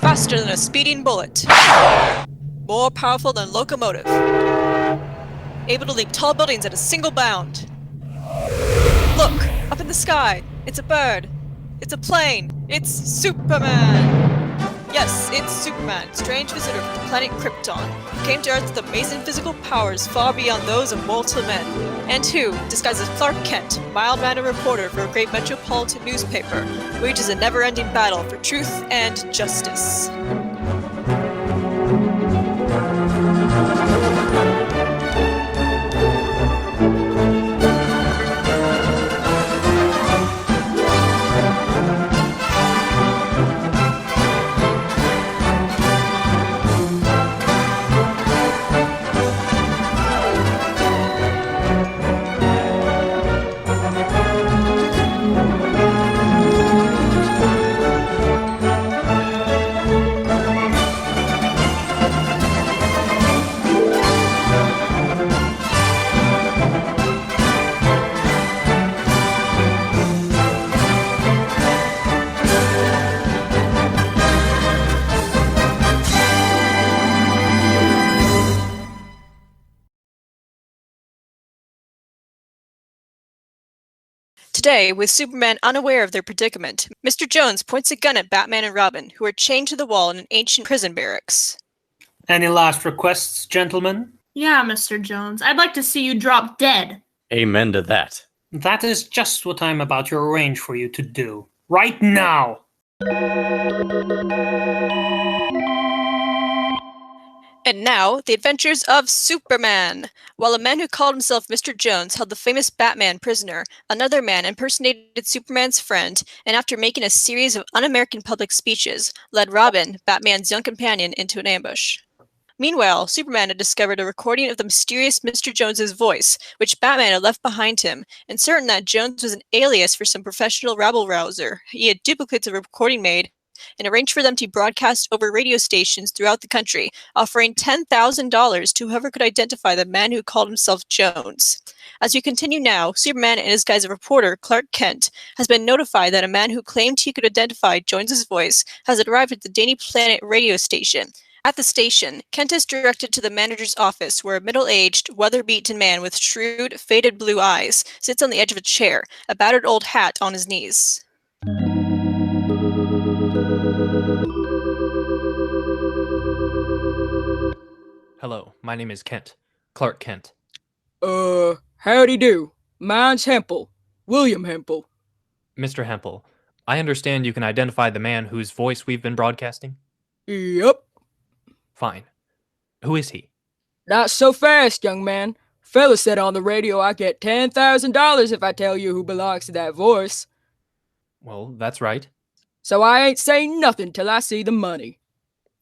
Faster than a speeding bullet. More powerful than a locomotive. Able to leap tall buildings at a single bound. Look! Up in the sky! It's a bird! It's a plane! It's Superman! Yes, it's Superman, strange visitor from the planet Krypton, who came to Earth with amazing physical powers far beyond those of mortal men, and who, disguised as Clark Kent, mild-mannered reporter for a great metropolitan newspaper, wages a never-ending battle for truth and justice. Today, with Superman unaware of their predicament, Mr. Jones points a gun at Batman and Robin, who are chained to the wall in an ancient prison barracks. Any last requests, gentlemen? Yeah, Mr. Jones. I'd like to see you drop dead. Amen to that. That is just what I'm about to arrange for you to do. Right now! And now, the adventures of Superman! While a man who called himself Mr. Jones held the famous Batman prisoner, another man impersonated Superman's friend, and after making a series of un-American public speeches, led Robin, Batman's young companion, into an ambush. Meanwhile, Superman had discovered a recording of the mysterious Mr. Jones's voice, which Batman had left behind him, and certain that Jones was an alias for some professional rabble-rouser. He had duplicates of a recording made, and arranged for them to broadcast over radio stations throughout the country, offering $10,000 to whoever could identify the man who called himself Jones. As we continue now, Superman, in his guise of reporter, Clark Kent, has been notified that a man who claimed he could identify Jones's voice has arrived at the Daily Planet radio station. At the station, Kent is directed to the manager's office, where a middle-aged, weather-beaten man with shrewd, faded blue eyes sits on the edge of a chair, a battered old hat on his knees. Hello, my name is Kent. Clark Kent. Howdy do. Mine's Hempel. William Hempel. Mr. Hempel, I understand you can identify the man whose voice we've been broadcasting? Yep. Fine. Who is he? Not so fast, young man. Fella said on the radio I get $10,000 if I tell you who belongs to that voice. Well, that's right. So I ain't saying nothing till I see the money.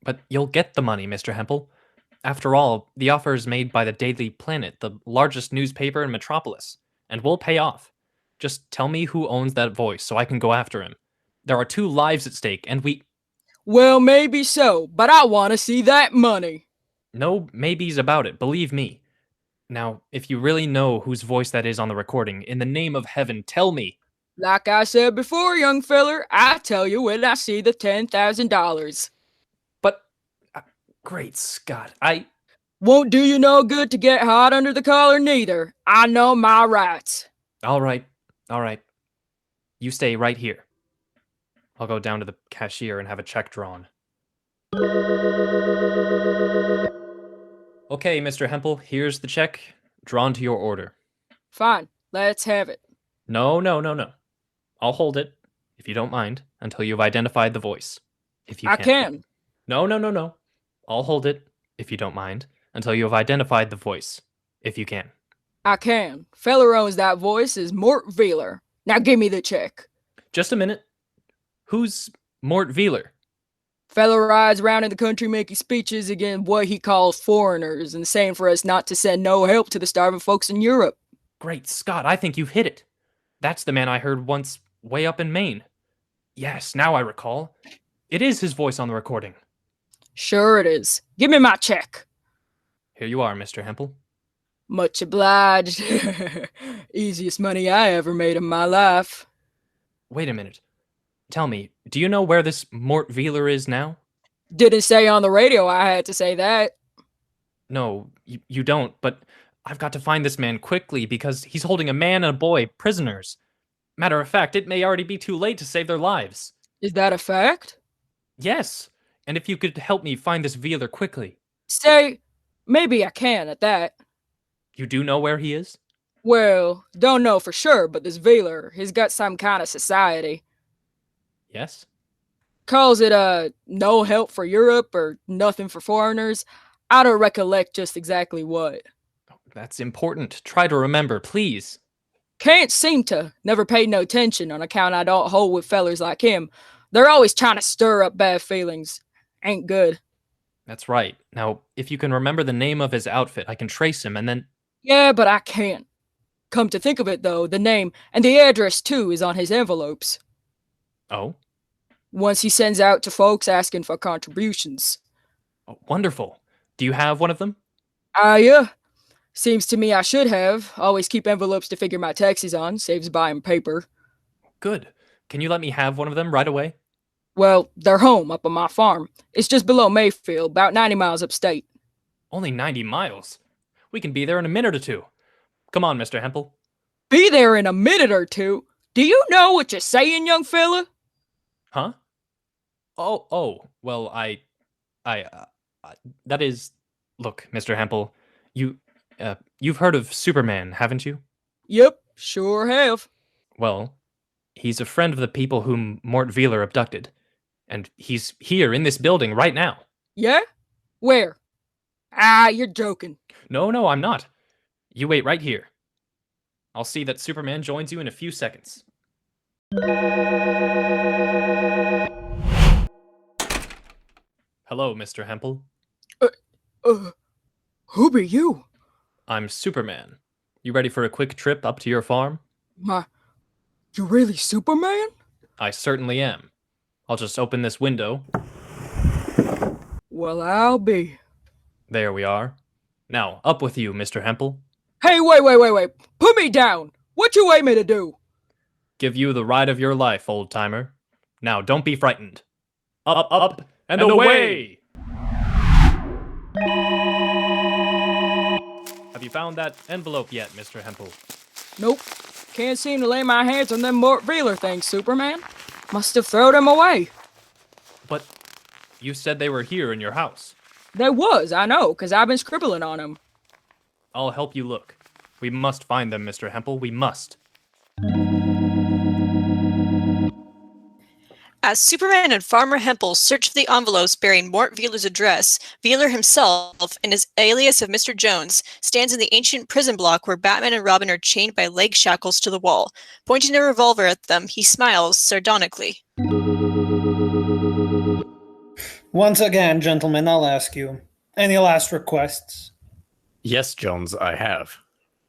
But you'll get the money, Mr. Hempel. After all, the offer is made by the Daily Planet, the largest newspaper in Metropolis, and will pay off. Just tell me who owns that voice so I can go after him. There are 2 lives at stake, and we... Well, maybe so, but I want to see that money. No maybes about it, believe me. Now, if you really know whose voice that is on the recording, in the name of heaven, tell me. Like I said before, young feller, I tell you when I see the $10,000. But, great Scott, Won't do you no good to get hot under the collar neither. I know my rights. All right. You stay right here. I'll go down to the cashier and have a check drawn. Okay, Mr. Hempel, here's the check, drawn to your order. Fine, let's have it. No. I'll hold it, if you don't mind, until you've identified the voice. If you I can. can. No. I'll hold it, if you don't mind, until you have identified the voice. If you can. I can. Feller owns that voice is Mort Veeler. Now give me the check. Just a minute. Who's Mort Veeler? Feller rides around in the country making speeches against what he calls foreigners and saying for us not to send no help to the starving folks in Europe. Great Scott, I think you've hit it. That's the man I heard once way up in Maine. Yes, now I recall. It is his voice on the recording. Sure it is. Give me my check. Here you are, Mr. Hempel. Much obliged. Easiest money I ever made in my life. Wait a minute. Tell me, do you know where this Mort Veeler is now? Didn't say on the radio I had to say that. No, you don't, but I've got to find this man quickly because he's holding a man and a boy prisoners. Matter of fact, it may already be too late to save their lives. Is that a fact? Yes, and if you could help me find this Veeler quickly. Say, maybe I can at that. You do know where he is? Well, don't know for sure, but this Veeler, he's got some kind of society. Yes? Calls it, no help for Europe or nothing for foreigners. I don't recollect just exactly what. That's important. Try to remember, please. Can't seem to. Never paid no attention on account I don't hold with fellers like him. They're always trying to stir up bad feelings. Ain't good. That's right. Now, if you can remember the name of his outfit, I can trace him and then... Yeah, but I can't. Come to think of it, though, the name and the address, too, is on his envelopes. Oh? Once he sends out to folks asking for contributions. Oh, wonderful. Do you have one of them? Yeah. Seems to me I should have. Always keep envelopes to figure my taxes on. Saves buying paper. Good. Can you let me have one of them right away? Well, they're home up on my farm. It's just below Mayfield, about 90 miles upstate. Only 90 miles. We can be there in a minute or two. Come on, Mr. Hempel. Be there in a minute or two? Do you know what you're saying, young fella? Huh? Oh, well, that is... Look, Mr. Hempel, you've heard of Superman, haven't you? Yep, sure have. Well, he's a friend of the people whom Mort Veeler abducted. And he's here in this building right now. Yeah? Where? Ah, you're joking. No, I'm not. You wait right here. I'll see that Superman joins you in a few seconds. Hello, Mr. Hempel. Who be you? I'm Superman. You ready for a quick trip up to your farm? You really Superman? I certainly am. I'll just open this window. Well, I'll be. There we are. Now, up with you, Mr. Hempel. Hey, wait. Put me down. What you want me to do? Give you the ride of your life, old-timer. Now, don't be frightened. Up, and away! Have you found that envelope yet, Mr. Hempel? Nope. Can't seem to lay my hands on them Mort Veeler things, Superman. Must have thrown them away. But you said they were here in your house. They was, I know, 'cause I've been scribbling on them. I'll help you look. We must find them, Mr. Hempel. We must. As Superman and Farmer Hempel search for the envelopes bearing Mort Veeler's address, Veeler himself, in his alias of Mr. Jones, stands in the ancient prison block where Batman and Robin are chained by leg shackles to the wall. Pointing a revolver at them, he smiles sardonically. Once again, gentlemen, I'll ask you. Any last requests? Yes, Jones, I have.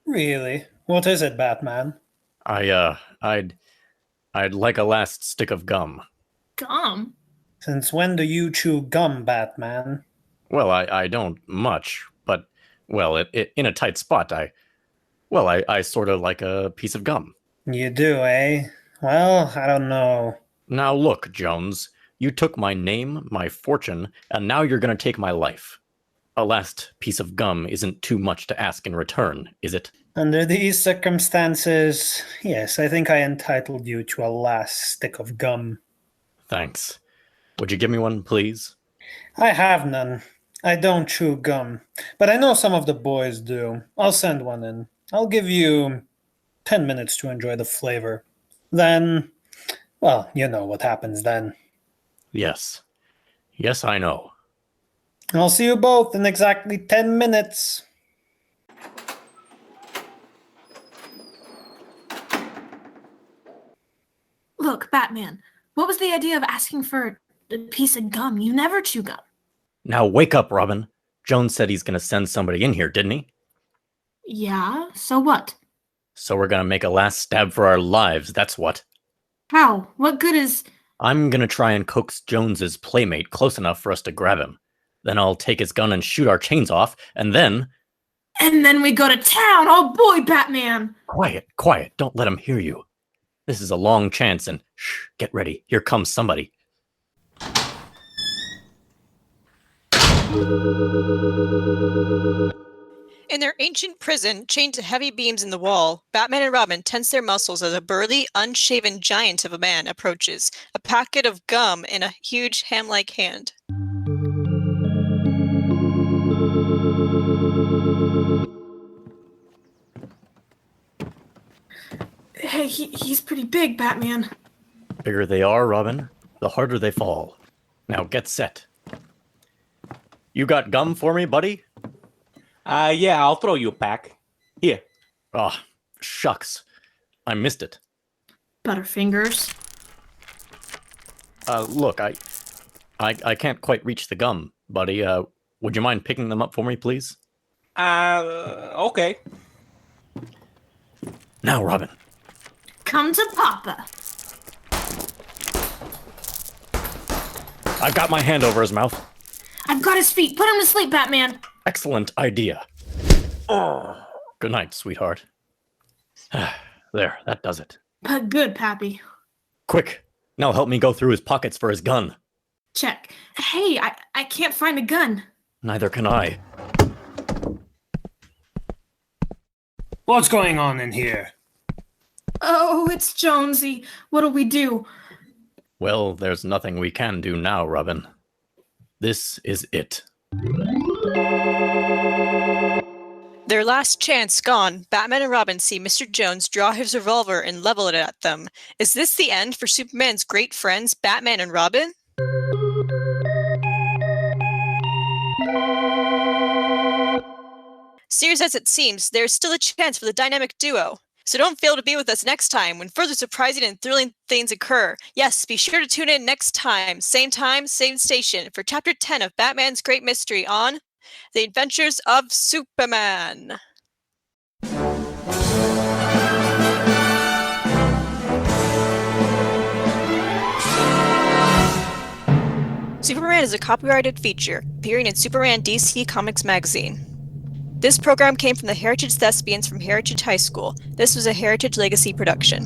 Really? What is it, Batman? I'd like a last stick of gum. Gum? Since when do you chew gum, Batman? Well, I don't much, but, well, in a tight spot, I sort of like a piece of gum. You do, eh? Well, I don't know. Now look, Jones, you took my name, my fortune, and now you're gonna take my life. A last piece of gum isn't too much to ask in return, is it? Under these circumstances, yes, I think I entitled you to a last stick of gum. Thanks. Would you give me one, please? I have none. I don't chew gum, but I know some of the boys do. I'll send one in. I'll give you 10 minutes to enjoy the flavor. Then, well, you know what happens then. Yes. Yes, I know. I'll see you both in exactly 10 minutes. Look, Batman, what was the idea of asking for a piece of gum? You never chew gum. Now wake up, Robin. Jones said he's gonna send somebody in here, didn't he? Yeah, so what? So we're gonna make a last stab for our lives, that's what. How? What good is... I'm gonna try and coax Jones's playmate close enough for us to grab him. Then I'll take his gun and shoot our chains off, and then... And then we go to town. Oh boy, Batman. Quiet, quiet. Don't let him hear you. This is a long chance, and shh, get ready. Here comes somebody. In their ancient prison, chained to heavy beams in the wall, Batman and Robin tense their muscles as a burly, unshaven giant of a man approaches, a packet of gum in a huge ham-like hand. Hey, he's pretty big, Batman. Bigger they are, Robin, the harder they fall. Now get set. You got gum for me, buddy? Yeah, I'll throw you a pack. Here. Ah, shucks. I missed it. Butterfingers. Look, I can't quite reach the gum, buddy. Would you mind picking them up for me, please? Okay. Now, Robin. Come to Papa. I've got my hand over his mouth. I've got his feet. Put him to sleep, Batman. Excellent idea. Oh, good night, sweetheart. There, that does it. But good, Pappy. Quick, now help me go through his pockets for his gun. Check. Hey, I can't find a gun. Neither can I. What's going on in here? Oh, it's Jonesy. What'll we do? Well, there's nothing we can do now, Robin. This is it. Their last chance gone, Batman and Robin see Mr. Jones draw his revolver and level it at them. Is this the end for Superman's great friends, Batman and Robin? Serious as it seems, there is still a chance for the dynamic duo. So don't fail to be with us next time when further surprising and thrilling things occur. Yes, be sure to tune in next time, same station, for Chapter 10 of Batman's Great Mystery on The Adventures of Superman. Superman is a copyrighted feature appearing in Superman DC Comics magazine. This program came from the Heritage Thespians from Heritage High School. This was a Heritage Legacy production.